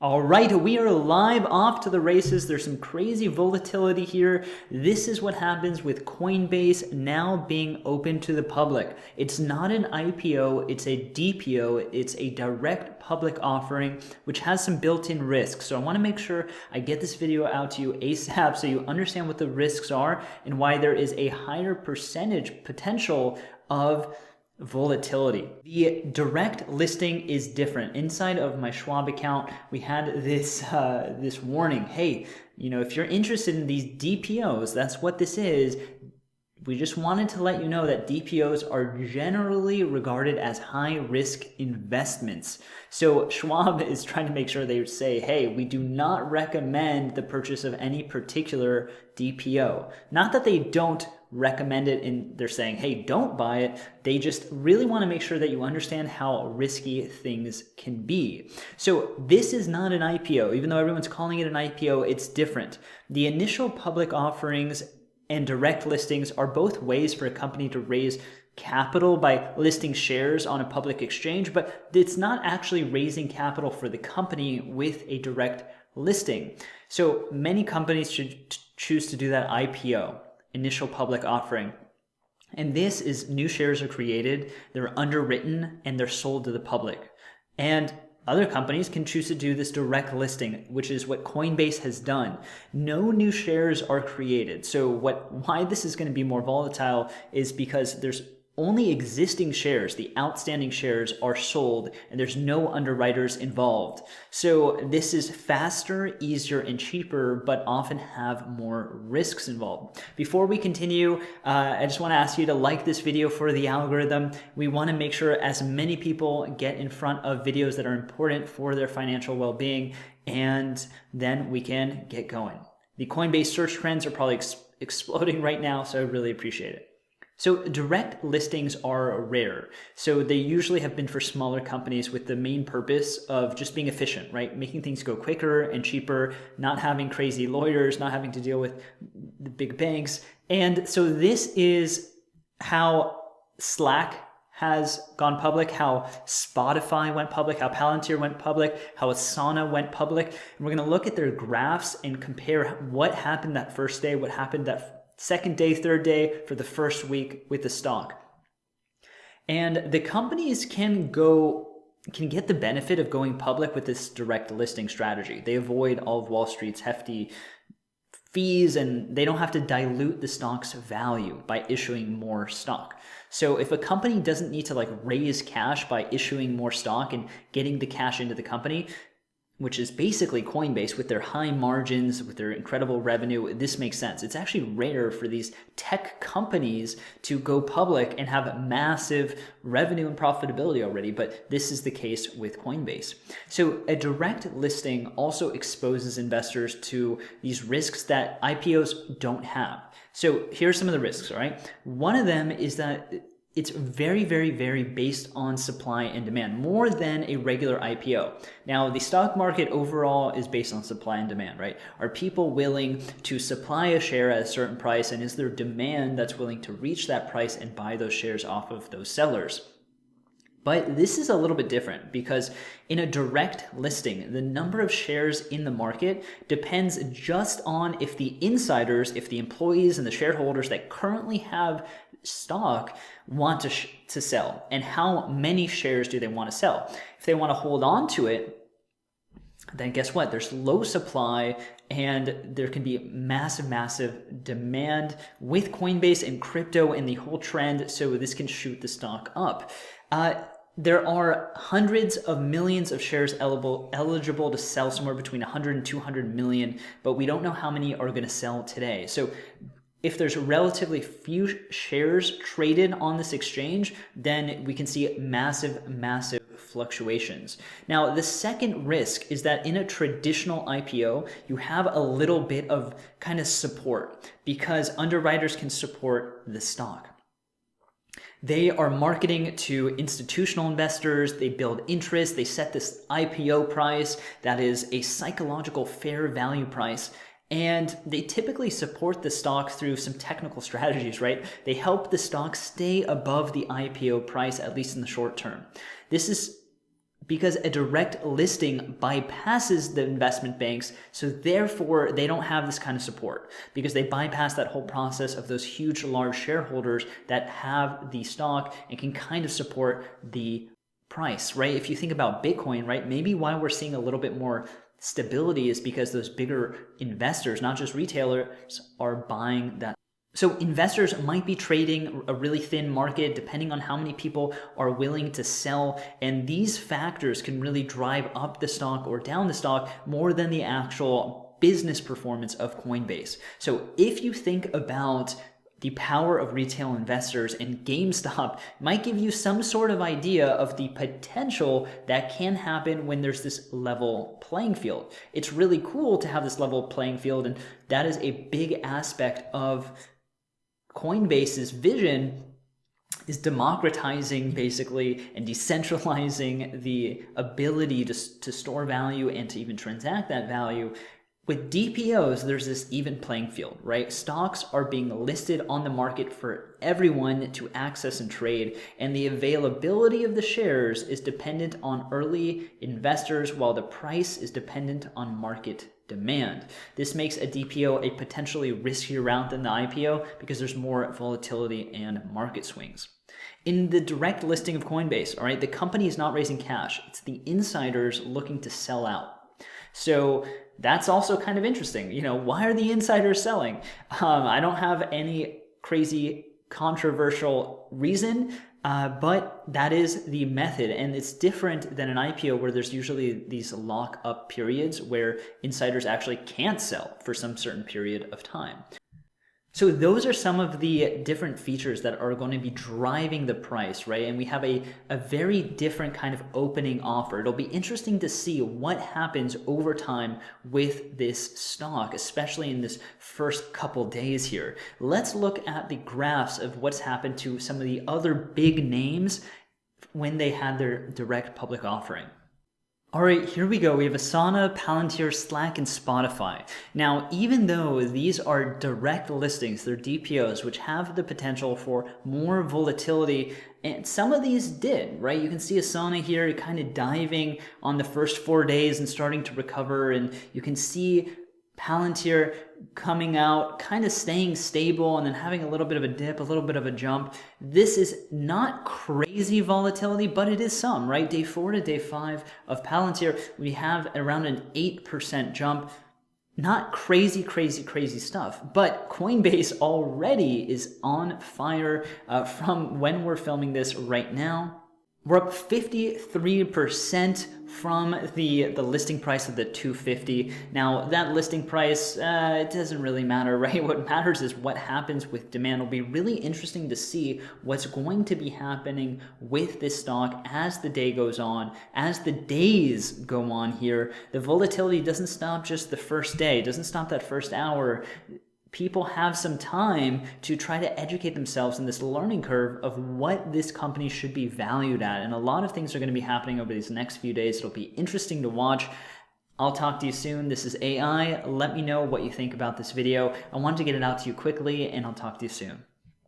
All right, we are live off to the races. There's some crazy volatility here. This is what happens with Coinbase now being open to the public. It's not an IPO, it's a DPO. It's a direct public offering, which has some built-in risks. So I want to make sure I get this video out to you ASAP so you understand what the risks are and why there is a higher percentage potential of volatility. The direct listing is different. Inside of my Schwab account, we had this this warning. Hey, if you're interested in these DPOs, that's what this is. We just wanted to let you know that DPOs are generally regarded as high-risk investments. So Schwab is trying to make sure they say, hey, we do not recommend the purchase of any particular DPO. Not that they don't recommend it and they're saying, hey, don't buy it. They just really want to make sure that you understand how risky things can be. So this is not an IPO. Even though everyone's calling it an IPO, it's different. The initial public offerings and direct listings are both ways for a company to raise capital by listing shares on a public exchange, but it's not actually raising capital for the company with a direct listing. So many companies should choose to do that IPO, initial public offering. And this is new shares are created, they're underwritten, and they're sold to the public. And other companies can choose to do this direct listing, which is what Coinbase has done. No new shares are created. So why this is going to be more volatile is because there's only existing shares, the outstanding shares are sold, and there's no underwriters involved. So this is faster, easier, and cheaper, but often have more risks involved. Before we continue, I just want to ask you to like this video for the algorithm. We want to make sure as many people get in front of videos that are important for their financial well-being, and then we can get going. The Coinbase search trends are probably exploding right now, so I really appreciate it. So direct listings are rare. So they usually have been for smaller companies with the main purpose of just being efficient, right? Making things go quicker and cheaper, not having crazy lawyers, not having to deal with the big banks. And so this is how Slack has gone public, how Spotify went public, how Palantir went public, how Asana went public. And we're going to look at their graphs and compare what happened that first day, what happened that second day, third day, for the first week with the stock. And the companies can get the benefit of going public with this direct listing strategy. They avoid all of Wall Street's hefty fees, and they don't have to dilute the stock's value by issuing more stock. So if a company doesn't need to raise cash by issuing more stock and getting the cash into the company, which is basically Coinbase with their high margins, with their incredible revenue, this makes sense. It's actually rare for these tech companies to go public and have massive revenue and profitability already, but this is the case with Coinbase. So a direct listing also exposes investors to these risks that IPOs don't have. So here's some of the risks, all right? One of them is that it's very, very, very based on supply and demand, more than a regular IPO. Now, the stock market overall is based on supply and demand, right? Are people willing to supply a share at a certain price, and is there demand that's willing to reach that price and buy those shares off of those sellers? But this is a little bit different because in a direct listing, the number of shares in the market depends just on if the insiders, if the employees and the shareholders that currently have stock want to sell, and how many shares do they want to sell. If they want to hold on to it, then guess what? There's low supply and there can be massive, massive demand with Coinbase and crypto and the whole trend. So this can shoot the stock up. There are hundreds of millions of shares eligible to sell, somewhere between 100 and 200 million, but we don't know how many are going to sell today. So if there's relatively few shares traded on this exchange, then we can see massive, massive fluctuations. Now, the second risk is that in a traditional IPO, you have a little bit of kind of support because underwriters can support the stock. They are marketing to institutional investors, they build interest, they set this IPO price that is a psychological fair value price. And they typically support the stock through some technical strategies, right? They help the stock stay above the IPO price, at least in the short term. This is because a direct listing bypasses the investment banks, so therefore they don't have this kind of support because they bypass that whole process of those huge, large shareholders that have the stock and can kind of support the price, right? If you think about Bitcoin, right, maybe why we're seeing a little bit more stability is because those bigger investors, not just retailers, are buying that. So investors might be trading a really thin market depending on how many people are willing to sell, and these factors can really drive up the stock or down the stock more than the actual business performance of Coinbase. So if you think about the power of retail investors, and GameStop might give you some sort of idea of the potential that can happen when there's this level playing field. It's really cool to have this level playing field, and that is a big aspect of Coinbase's vision, is democratizing basically and decentralizing the ability to store value and to even transact that value. With DPOs, there's this even playing field, right? Stocks are being listed on the market for everyone to access and trade, and the availability of the shares is dependent on early investors, while the price is dependent on market demand. This makes a DPO a potentially riskier route than the IPO because there's more volatility and market swings. In the direct listing of Coinbase, all right, the company is not raising cash. It's the insiders looking to sell out. So that's also kind of interesting. You know, why are the insiders selling? I don't have any crazy controversial reason, but that is the method, and it's different than an IPO where there's usually these lock-up periods where insiders actually can't sell for some certain period of time. So those are some of the different features that are going to be driving the price, right? And we have a very different kind of opening offer. It'll be interesting to see what happens over time with this stock, especially in this first couple days here. Let's look at the graphs of what's happened to some of the other big names when they had their direct public offering. All right, here we go. We have Asana, Palantir, Slack, and Spotify. Now, even though these are direct listings, they're DPOs, which have the potential for more volatility, and some of these did, right? You can see Asana here kind of diving on the first 4 days and starting to recover, and you can see Palantir coming out, kind of staying stable, and then having a little bit of a dip, a little bit of a jump. This is not crazy volatility, but it is some, right? Day 4 to day 5 of Palantir, we have around an 8% jump. Not crazy stuff, but Coinbase already is on fire from when we're filming this right now. We're up 53% from the listing price of the 250. Now, that listing price, it doesn't really matter, right? What matters is what happens with demand. It'll be really interesting to see what's going to be happening with this stock as the day goes on, as the days go on here. The volatility doesn't stop just the first day, it doesn't stop that first hour. People have some time to try to educate themselves in this learning curve of what this company should be valued at. And a lot of things are going to be happening over these next few days. It'll be interesting to watch. I'll talk to you soon. This is AI. Let me know what you think about this video. I wanted to get it out to you quickly, and I'll talk to you soon.